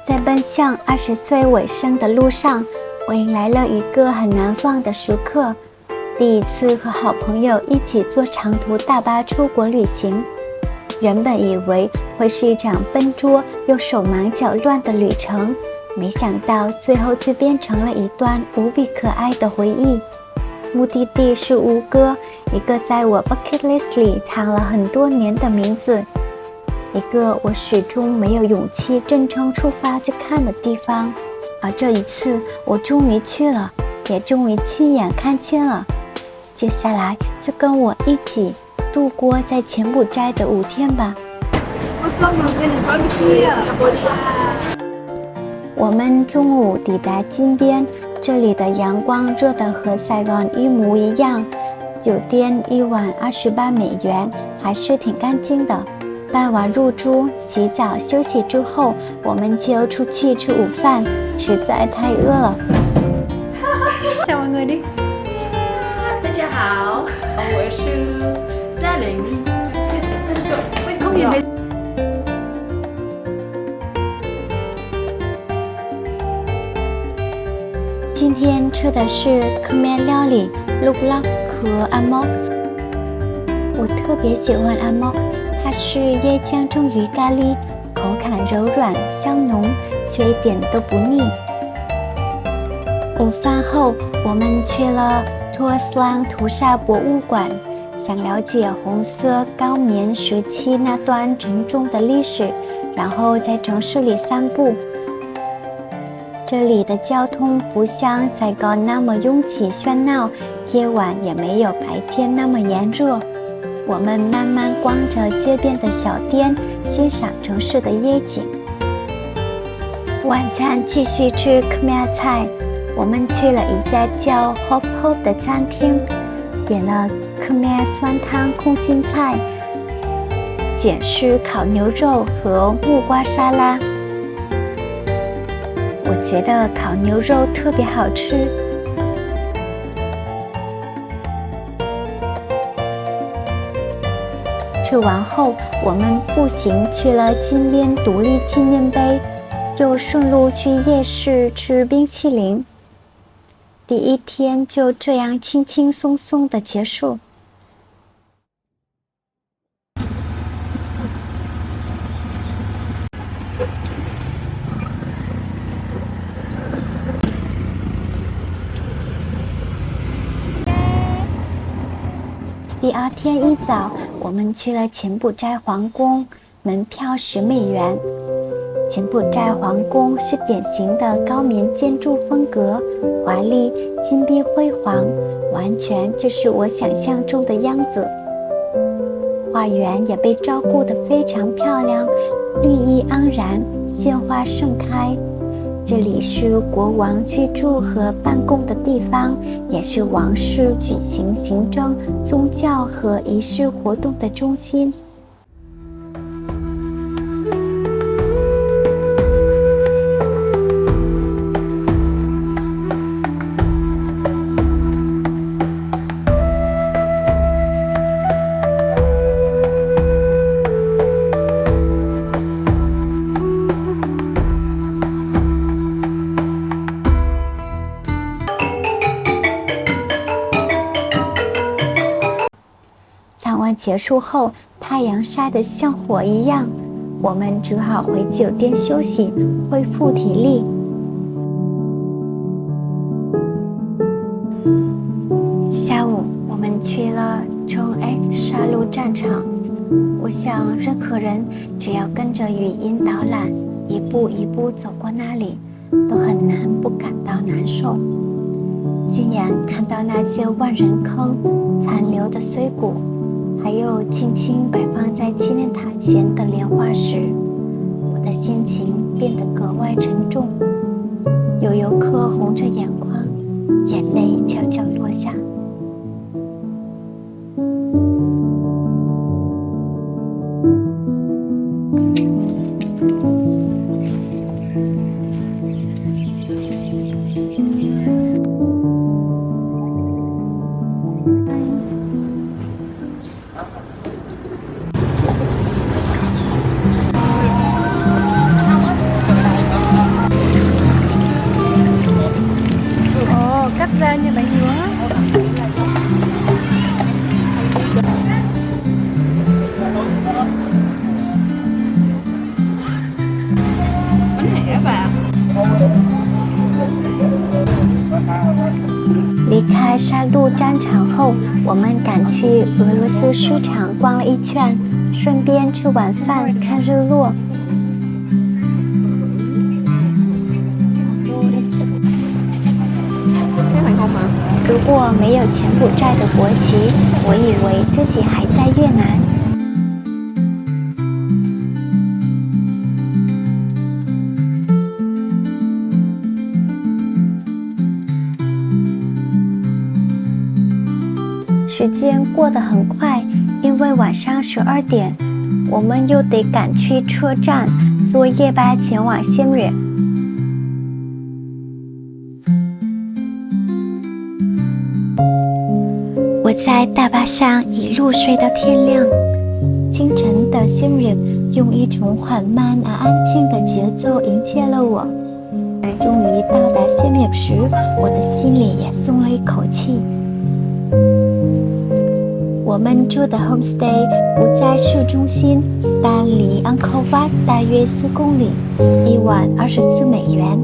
在奔向20岁尾声的路上，我迎来了一个很难忘的时刻。第一次和好朋友一起坐长途大巴出国旅行，原本以为会是一场笨拙又手忙脚乱的旅程，没想到最后却变成了一段无比可爱的回忆。目的地是吴哥，一个在我 bucket list 里躺了很多年的名字，一个我始终没有勇气真正出发去看的地方。而这一次我终于去了，也终于亲眼看见了。接下来就跟我一起度过在柬埔寨的5天吧。我们中午抵达金边，这里的阳光热得和塞港一模一样，酒店1晚28美元，还是挺干净的。傍晚入住，洗澡休息之后，我们就出去吃午饭，实在太饿了。Chào mọi người đi. 大家好，我是嘉玲。今天吃的是克麦料理 Luk Lak 和 Amok。我特别喜欢 Amok， 它是椰浆蒸鱼咖喱，口感柔软香浓，却一点都不腻。午饭后，我们去了托斯朗屠杀博物馆，想了解红色高棉时期那段沉重的历史，然后在城市里散步。这里的交通不像塞港那么拥挤喧闹，夜晚也没有白天那么炎热。我们慢慢逛着街边的小店，欣赏城市的夜景。晚餐继续吃克麦菜，我们去了一家叫 Hop Hop 的餐厅，点了克麦酸汤空心菜、简式烤牛肉和木瓜沙拉。我觉得烤牛肉特别好吃。吃完后，我们步行去了金边独立纪念碑，又顺路去夜市吃冰淇淋。第1天就这样轻轻松松地结束。第2天一早，我们去了柬埔寨皇宫，门票10美元。柬埔寨皇宫是典型的高棉建筑风格，华丽、金碧辉煌，完全就是我想象中的样子。花园也被照顾得非常漂亮，绿意盎然，鲜花盛开。这里是国王居住和办公的地方，也是王室举行行政、宗教和仪式活动的中心。参观结束后，太阳晒得像火一样，我们只好回酒店休息，恢复体力。下午，我们去了中 X 杀戮战场。我想，任何人只要跟着语音导览，一步一步走过那里，都很难不感到难受。亲眼看到那些万人坑、残留的碎骨，还有轻轻摆放在纪念塔前的莲花石，我的心情变得格外沉重。有游客红着眼眶，眼泪悄悄落下。离开杀戮战场后，我们赶去俄罗斯市场逛了一圈，顺便吃晚饭，看日落。如果没有柬埔寨的国旗，我以为自己还在越南。时间过得很快，因为晚上12点，我们又得赶去车站坐夜巴前往暹粒。我在大巴上一路睡到天亮。清晨的暹粒用一种缓慢而安静的节奏迎接了我。终于到达暹粒时，我的心里也松了一口气。我们住的 homestay 不在市中心，但离 Angkor Wat 大约4公里，一晚24美元。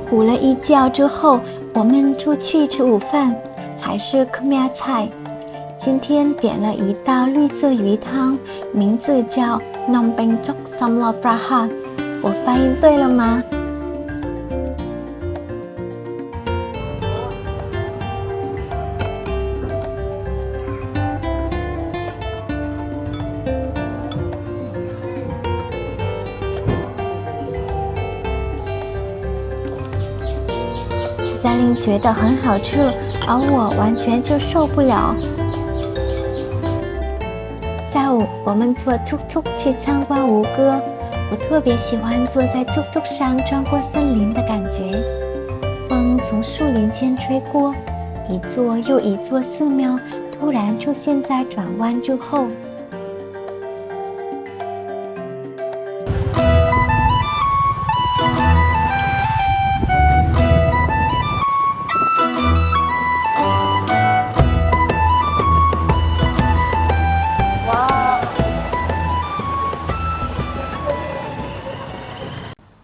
补了一觉之后，我们出去吃午饭，还是Khmer菜。今天点了一道绿色鱼汤，名字叫 Nong Beng Chok Samlo Praha， 我发音对了吗？嘉玲觉得很好吃，而我完全就受不了。下午，我们坐突突去参观吴哥。我特别喜欢坐在突突上穿过森林的感觉，风从树林间吹过，一座又一座寺庙突然出现在转弯之后。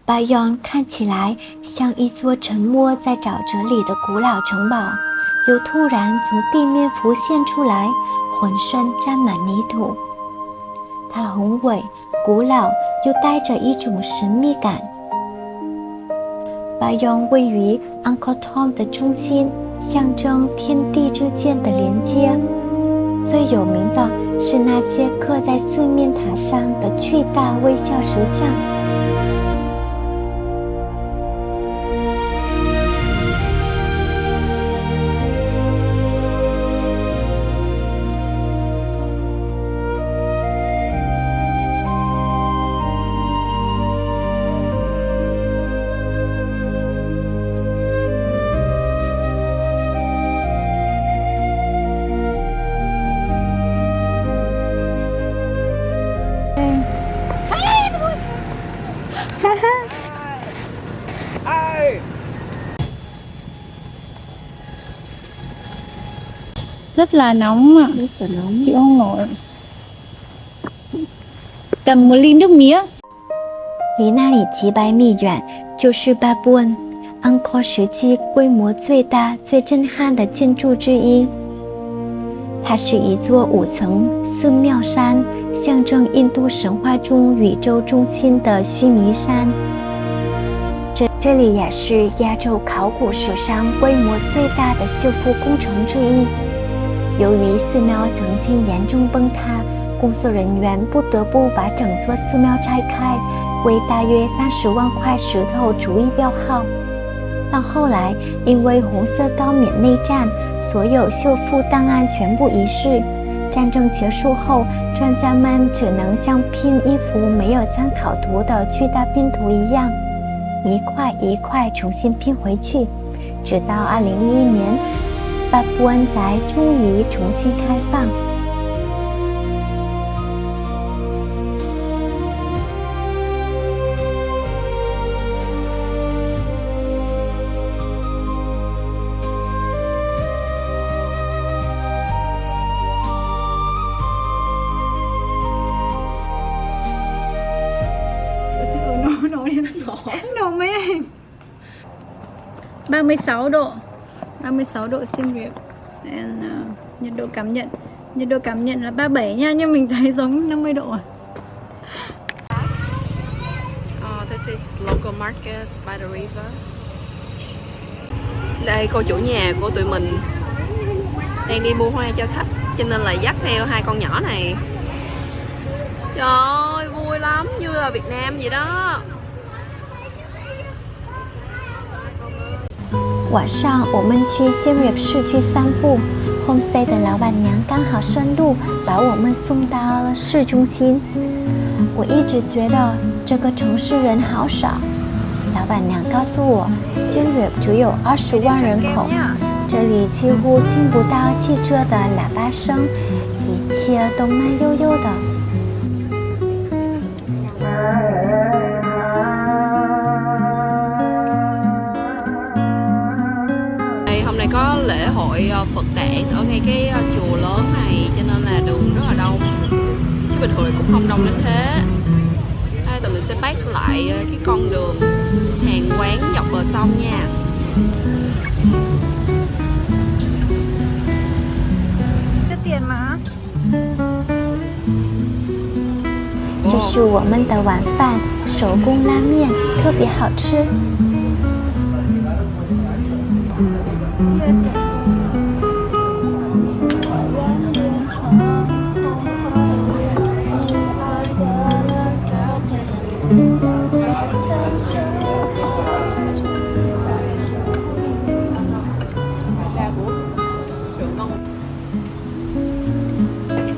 巴雍看起来像一座沉没在沼泽里的古老城堡，又突然从地面浮现出来，浑身沾满泥土。它宏伟、古老，又带着一种神秘感。巴雍位于 Angkor Thom 的中心，象征天地之间的连接。最有名的是那些刻在四面塔上的巨大微笑石像。Rất là nóng ạ, chịu không nổi. Cầm một ly nước mía。离那里几百米远就是巴布恩，Angkor 时期规模最大、最震撼的建筑之一。它是一座5层寺庙山，象征印度神话中宇宙中心的须弥山。这里也是亚洲考古史上规模最大的修复工程之一。由于寺庙曾经严重崩塌，工作人员不得不把整座寺庙拆开，为大约30万块石头逐一标号。但后来因为红色高棉内战，所有修复档案全部遗失。战争结束后，专家们只能像拼一幅没有参考图的巨大拼图一样，一块一块重新拼回去，直到2011年，巴布恩才终于重新开放。36 độ. 36 độ Siem Reap. And, nhiệt độ cảm nhận là 37 nha, nhưng mình thấy giống 50 độ à. This is local market by the river. Đây cô chủ nhà của tụi mình đang đi mua hoa cho khách, cho nên là dắt theo hai con nhỏ này. Trời ơi, vui lắm, như là Việt Nam vậy đó. 晚上我们去 Siem Reap 市区散步 ，homestay 的老板娘刚好顺路把我们送到了市中心。我一直觉得这个城市人好少，老板娘告诉我 ，Siem Reap 只有20万人口，这里几乎听不到汽车的喇叭声，一切都慢悠悠的。 Hôm nay có lễ hội Phật đản ở ngay cái chùa lớn này, cho nên là đường rất là đông, chứ bình thường thì cũng không đông đến thế. Đây, tụi mình sẽ bắt lại cái con đường hàng quán dọc bờ sông nha. 这是我们的晚饭，手工拉面，特别好吃。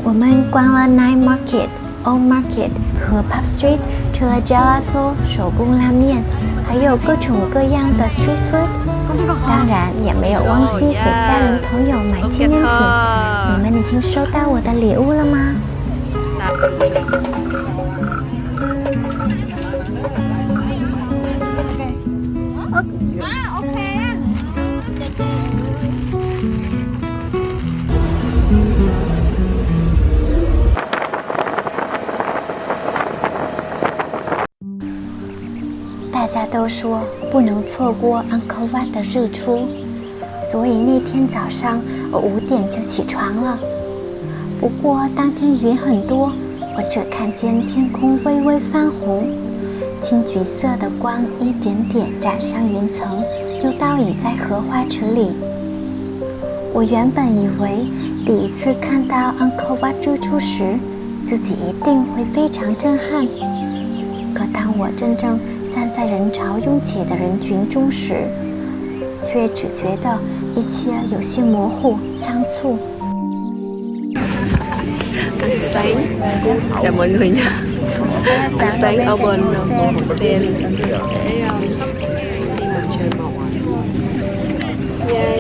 我们逛了 Night Market、Old Market 和 Pub Street， 吃了 Gelato 手工拉面，还有各种各样的 Street Food。当然也没有忘记给家人朋友买纪念品。你们已经收到我的礼物了吗？ 大家都说不能错过 Angkor Wat 的日出，所以那天早上我5点就起床了。不过当天云很多，我只看见天空微微泛红，青橘色的光一点点染上云层，又倒影在荷花池里。我原本以为第一次看到 Angkor Wat 日出时，自己一定会非常震撼。可当我真正站在人潮拥挤的人群中时，却只觉得一切有些模糊、仓促。Ăn sáng, chào mọi người nha. Ăn sáng ở bên hồ sen để xem mặt trời mọc.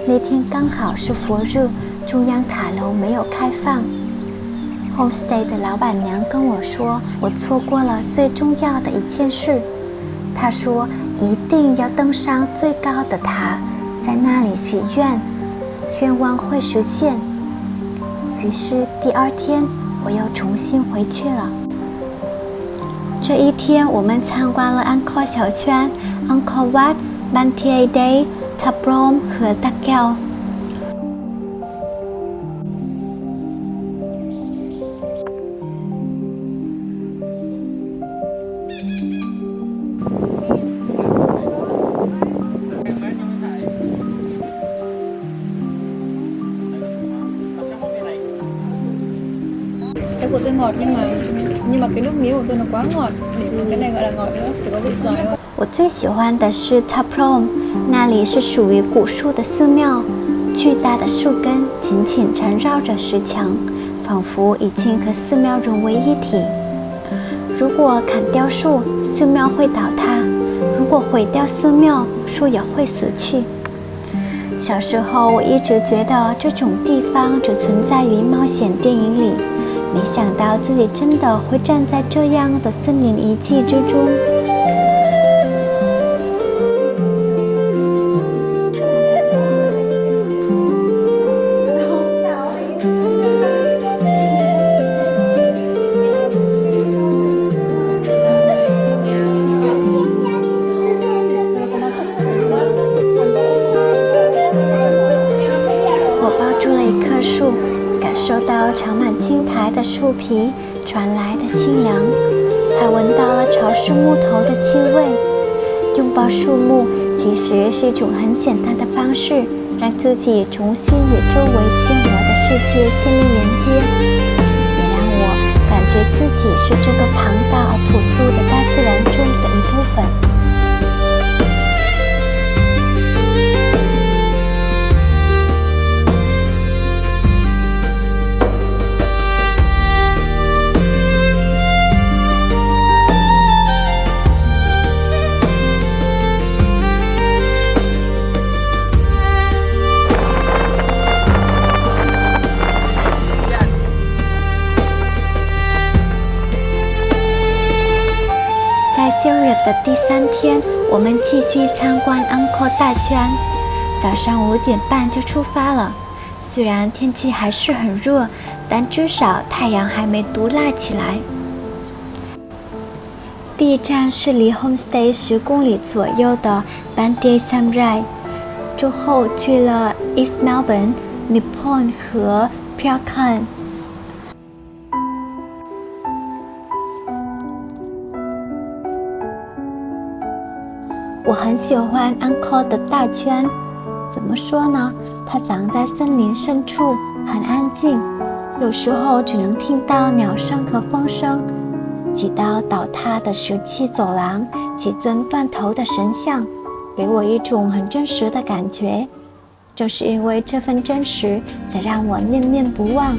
那天刚好是佛日，中央塔楼没有开放。Homestay 的老板娘跟我说，我错过了最重要的一件事。她说一定要登上最高的塔，在那里许愿，愿望会实现。于是第2天我又重新回去了。这一天我们参观了 Angkor 小圈、Angkor Wat、Banteay Day、Ta Prohm 和 Ta Keo。 Cái của tôi ngọt nhưng mà cái nước mía của tôi nó quá ngọt, để mà cái này gọi là ngọt nữa, chỉ có vị xoài thôi. 我最喜欢的是 Ta Prohm， 那里是属于古树的寺庙，巨大的树根紧紧缠绕着石墙，仿佛已经和寺庙融为一体。如果砍掉树，寺庙会倒塌；如果毁掉寺庙，树也会死去。小时候我一直觉得这种地方只存在于冒险电影里，没想到自己真的会站在这样的森林遗迹之中。出了一棵树，感受到长满青苔的树皮传来的清凉，还闻到了潮湿木头的气味。拥抱树木其实是一种很简单的方式，让自己重新与周围鲜活的世界建立连接，也让我感觉自己是这个庞大而朴素的大自然中的一部分。Siem Reap 的第3天，我们继续参观 Angkor 大圈。早上5点半就出发了，虽然天气还是很热，但至少太阳还没毒辣起来。第一站是离 homestay 10公里左右的 Banteay Siem Reap， 之后去了 East Melbourne、Nippon 和 Phra Khan。我很喜欢 Angkor 的大圈，怎么说呢？它长在森林深处，很安静，有时候只能听到鸟声和风声。几道倒塌的石砌走廊，几尊断头的神像，给我一种很真实的感觉。正是因为这份真实，才让我念念不忘。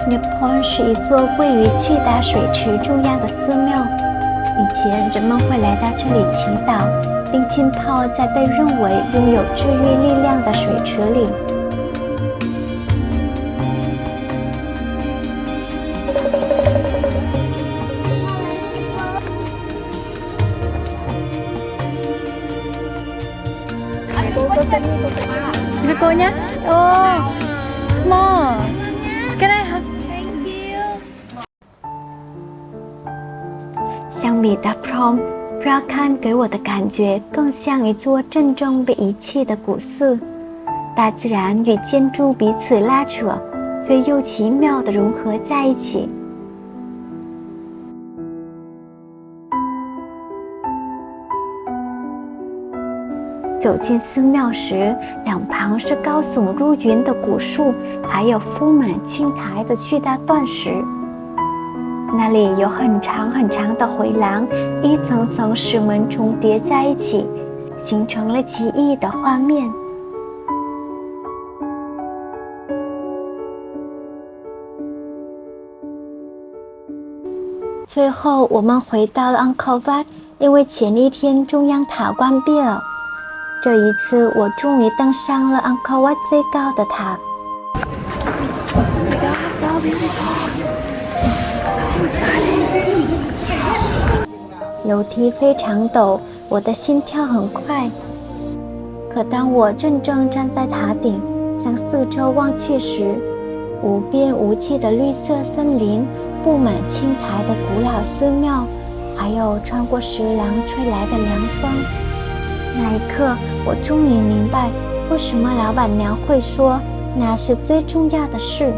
Nippon 是一座位于巨大水池中央的寺庙，以前人们会来到这里祈祷，并浸泡在被认为拥有治愈力量的水池里。Resikonya? Oh, small. Can I have? Thank you. 相比的 Phra Khan 给我的感觉更像一座真正被遗弃的古寺，大自然与建筑彼此拉扯，却又奇妙地融合在一起。走进寺庙时，两旁是高耸入云的古树，还有铺满青苔的巨大断石。那里有很长很长的回廊，一层层石门重叠在一起，形成了奇异的画面。最后，我们回到了 Angkor Wat， 因为前一天中央塔关闭了。这一次，我终于登上了 Angkor Wat 最高的塔。楼梯非常陡，我的心跳很快。可当我真正站在塔顶，向四周望去时，无边无际的绿色森林，布满青苔的古老寺庙，还有穿过石廊吹来的凉风。那一刻，我终于明白，为什么老板娘会说那是最重要的事。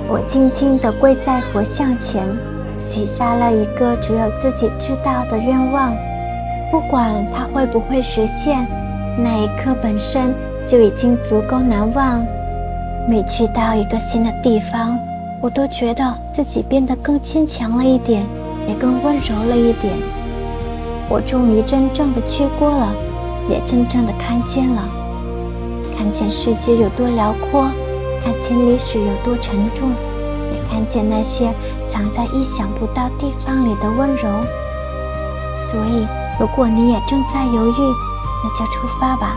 我静静地跪在佛像前，许下了一个只有自己知道的愿望，不管它会不会实现，那一刻本身就已经足够难忘。每去到一个新的地方，我都觉得自己变得更坚强了一点，也更温柔了一点。我终于真正的去过了，也真正的看见了，看见世界有多辽阔，看见历史有多沉重，也看见那些藏在意想不到地方里的温柔。所以，如果你也正在犹豫，那就出发吧。